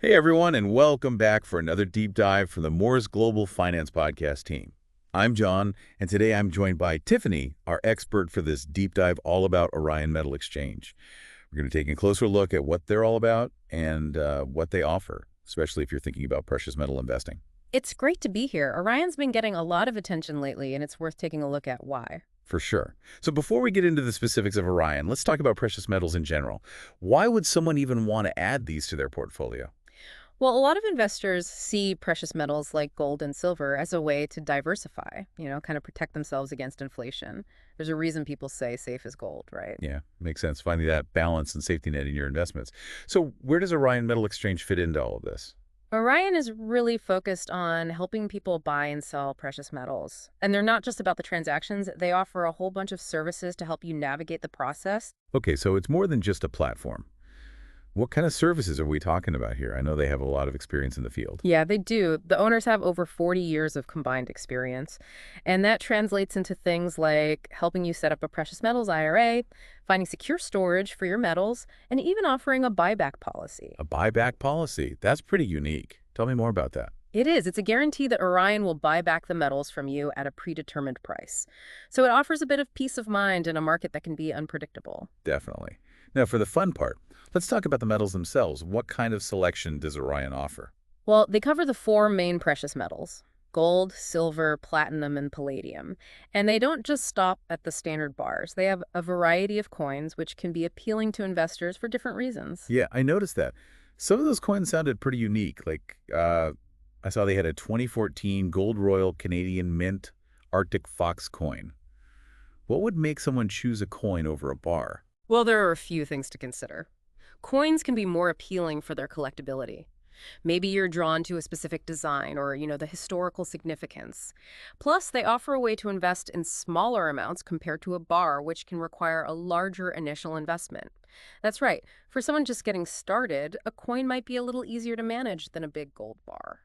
Hey everyone, and welcome back for another deep dive from the Moore's Global Finance Podcast team. I'm John, and today I'm joined by Tiffany, our expert for this deep dive all about Orion Metal Exchange. We're going to take a closer look at what they're all about and what they offer, especially if you're thinking about precious metal investing. It's great to be here. Orion's been getting a lot of attention lately, and it's worth taking a look at why. For sure. So before we get into the specifics of Orion, let's talk about precious metals in general. Why would someone even want to add these to their portfolio? Well, a lot of investors see precious metals like gold and silver as a way to diversify, kind of protect themselves against inflation. There's a reason people say safe as gold, right? Yeah, makes sense. Finding that balance and safety net in your investments. So where does Orion Metal Exchange fit into all of this? Orion is really focused on helping people buy and sell precious metals. And they're not just about the transactions. They offer a whole bunch of services to help you navigate the process. Okay, so it's more than just a platform. What kind of services are we talking about here? I know they have a lot of experience in the field. Yeah, they do. The owners have over 40 years of combined experience, and that translates into things like helping you set up a precious metals IRA, finding secure storage for your metals, and even offering a buyback policy. A buyback policy. That's pretty unique. Tell me more about that. It is. It's a guarantee that Orion will buy back the metals from you at a predetermined price. So it offers a bit of peace of mind in a market that can be unpredictable. Definitely. Now, for the fun part, let's talk about the metals themselves. What kind of selection does Orion offer? Well, they cover the four main precious metals: gold, silver, platinum, and palladium. And they don't just stop at the standard bars. They have a variety of coins, which can be appealing to investors for different reasons. Yeah, I noticed that. Some of those coins sounded pretty unique. Like, I saw they had a 2014 Gold Royal Canadian Mint Arctic Fox coin. What would make someone choose a coin over a bar? Well, there are a few things to consider. Coins can be more appealing for their collectability. Maybe you're drawn to a specific design or, the historical significance. Plus, they offer a way to invest in smaller amounts compared to a bar, which can require a larger initial investment. That's right. For someone just getting started, a coin might be a little easier to manage than a big gold bar.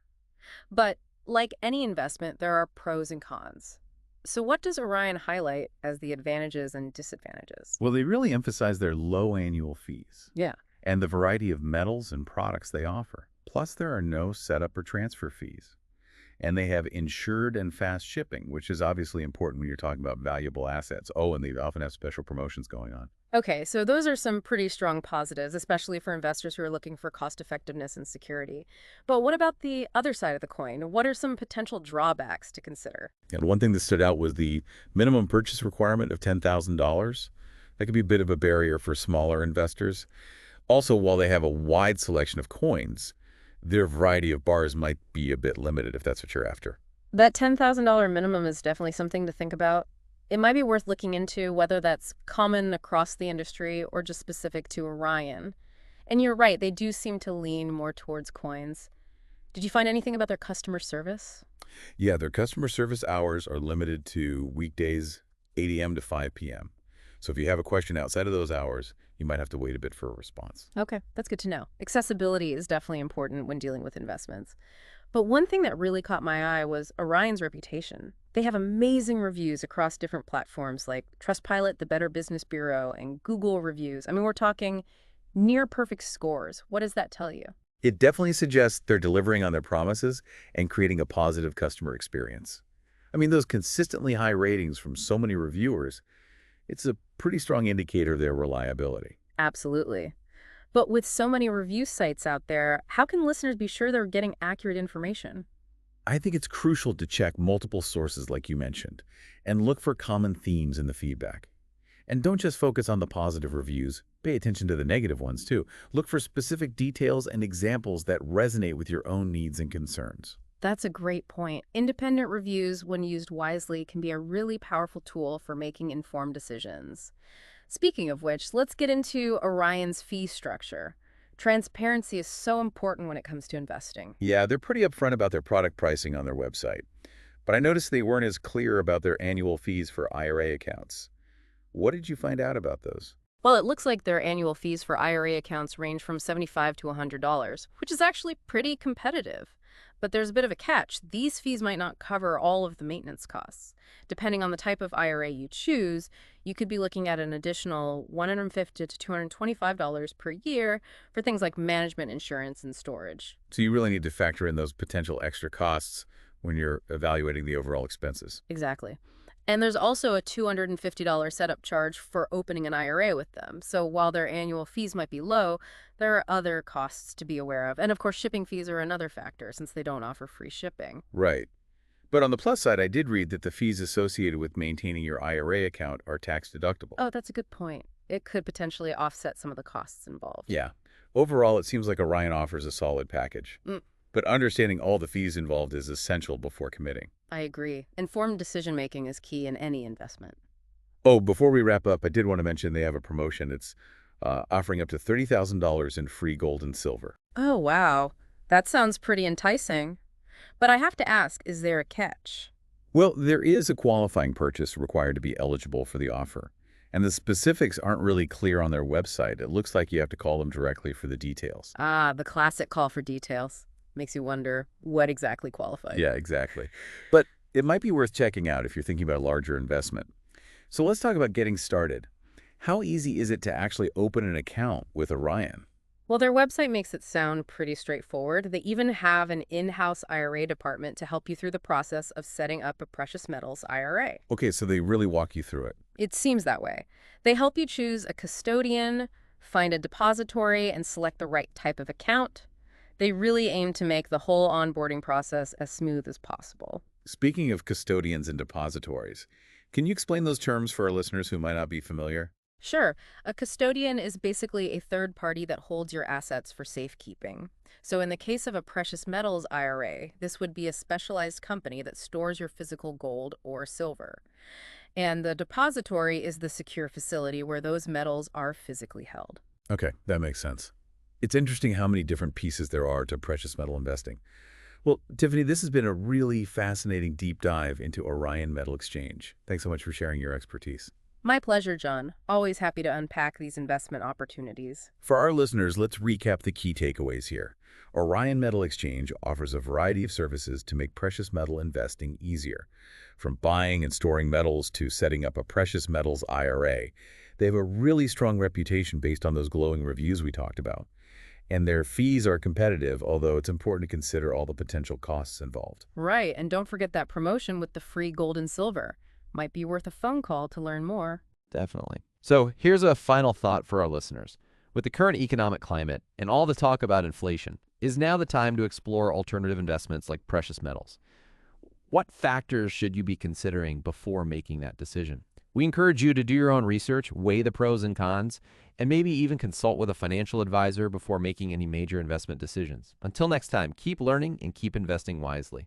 But like any investment, there are pros and cons. So what does Orion highlight as the advantages and disadvantages? Well, they really emphasize their low annual fees Yeah. and the variety of metals and products they offer. Plus, there are no setup or transfer fees. And they have insured and fast shipping, which is obviously important when you're talking about valuable assets. Oh, and they often have special promotions going on. Okay, so those are some pretty strong positives, especially for investors who are looking for cost effectiveness and security. But what about the other side of the coin? What are some potential drawbacks to consider? And one thing that stood out was the minimum purchase requirement of $10,000. That could be a bit of a barrier for smaller investors. Also, while they have a wide selection of coins, their variety of bars might be a bit limited if that's what you're after. That $10,000 minimum is definitely something to think about. It might be worth looking into whether that's common across the industry or just specific to Orion. And you're right, they do seem to lean more towards coins. Did you find anything about their customer service? Yeah, their customer service hours are limited to weekdays, 8 a.m. to 5 p.m. So if you have a question outside of those hours, you might have to wait a bit for a response. Okay, that's good to know. Accessibility is definitely important when dealing with investments. But one thing that really caught my eye was Orion's reputation. They have amazing reviews across different platforms like Trustpilot, the Better Business Bureau, and Google reviews. I mean, we're talking near perfect scores. What does that tell you? It definitely suggests they're delivering on their promises and creating a positive customer experience. I mean, those consistently high ratings from so many reviewers, it's a pretty strong indicator of their reliability. Absolutely. But with so many review sites out there, how can listeners be sure they're getting accurate information? I think it's crucial to check multiple sources like you mentioned, and look for common themes in the feedback. And don't just focus on the positive reviews, pay attention to the negative ones too. Look for specific details and examples that resonate with your own needs and concerns. That's a great point. Independent reviews, when used wisely, can be a really powerful tool for making informed decisions. Speaking of which, let's get into Orion's fee structure. Transparency is so important when it comes to investing. Yeah, they're pretty upfront about their product pricing on their website. But I noticed they weren't as clear about their annual fees for IRA accounts. What did you find out about those? Well, it looks like their annual fees for IRA accounts range from $75 to $100, which is actually pretty competitive. But there's a bit of a catch. These fees might not cover all of the maintenance costs. Depending on the type of IRA you choose, you could be looking at an additional $150 to $225 per year for things like management insurance and storage. So you really need to factor in those potential extra costs when you're evaluating the overall expenses. Exactly. And there's also a $250 setup charge for opening an IRA with them. So while their annual fees might be low, there are other costs to be aware of. And of course, shipping fees are another factor since they don't offer free shipping. Right. But on the plus side, I did read that the fees associated with maintaining your IRA account are tax deductible. Oh, that's a good point. It could potentially offset some of the costs involved. Yeah. Overall, it seems like Orion offers a solid package. But understanding all the fees involved is essential before committing. I agree. Informed decision-making is key in any investment. Oh, before we wrap up, I did want to mention they have a promotion. It's offering up to $30,000 in free gold and silver. Oh, wow. That sounds pretty enticing. But I have to ask, is there a catch? Well, there is a qualifying purchase required to be eligible for the offer. And the specifics aren't really clear on their website. It looks like you have to call them directly for the details. Ah, the classic call for details. Makes you wonder what exactly qualifies. Yeah, exactly. But it might be worth checking out if you're thinking about a larger investment. So let's talk about getting started. How easy is it to actually open an account with Orion? Well, their website makes it sound pretty straightforward. They even have an in-house IRA department to help you through the process of setting up a precious metals IRA. Okay, so they really walk you through it. It seems that way. They help you choose a custodian, find a depository, and select the right type of account. They really aim to make the whole onboarding process as smooth as possible. Speaking of custodians and depositories, can you explain those terms for our listeners who might not be familiar? Sure, a custodian is basically a third party that holds your assets for safekeeping. So in the case of a precious metals IRA, this would be a specialized company that stores your physical gold or silver. And the depository is the secure facility where those metals are physically held. Okay, that makes sense. It's interesting how many different pieces there are to precious metal investing. Well, Tiffany, this has been a really fascinating deep dive into Orion Metal Exchange. Thanks so much for sharing your expertise. My pleasure, John. Always happy to unpack these investment opportunities. For our listeners, let's recap the key takeaways here. Orion Metal Exchange offers a variety of services to make precious metal investing easier. From buying and storing metals to setting up a precious metals IRA, they have a really strong reputation based on those glowing reviews we talked about. And their fees are competitive, although it's important to consider all the potential costs involved. Right, and don't forget that promotion with the free gold and silver. Might be worth a phone call to learn more. Definitely. So here's a final thought for our listeners. With the current economic climate and all the talk about inflation, is now the time to explore alternative investments like precious metals. What factors should you be considering before making that decision? We encourage you to do your own research, weigh the pros and cons, and maybe even consult with a financial advisor before making any major investment decisions. Until next time, keep learning and keep investing wisely.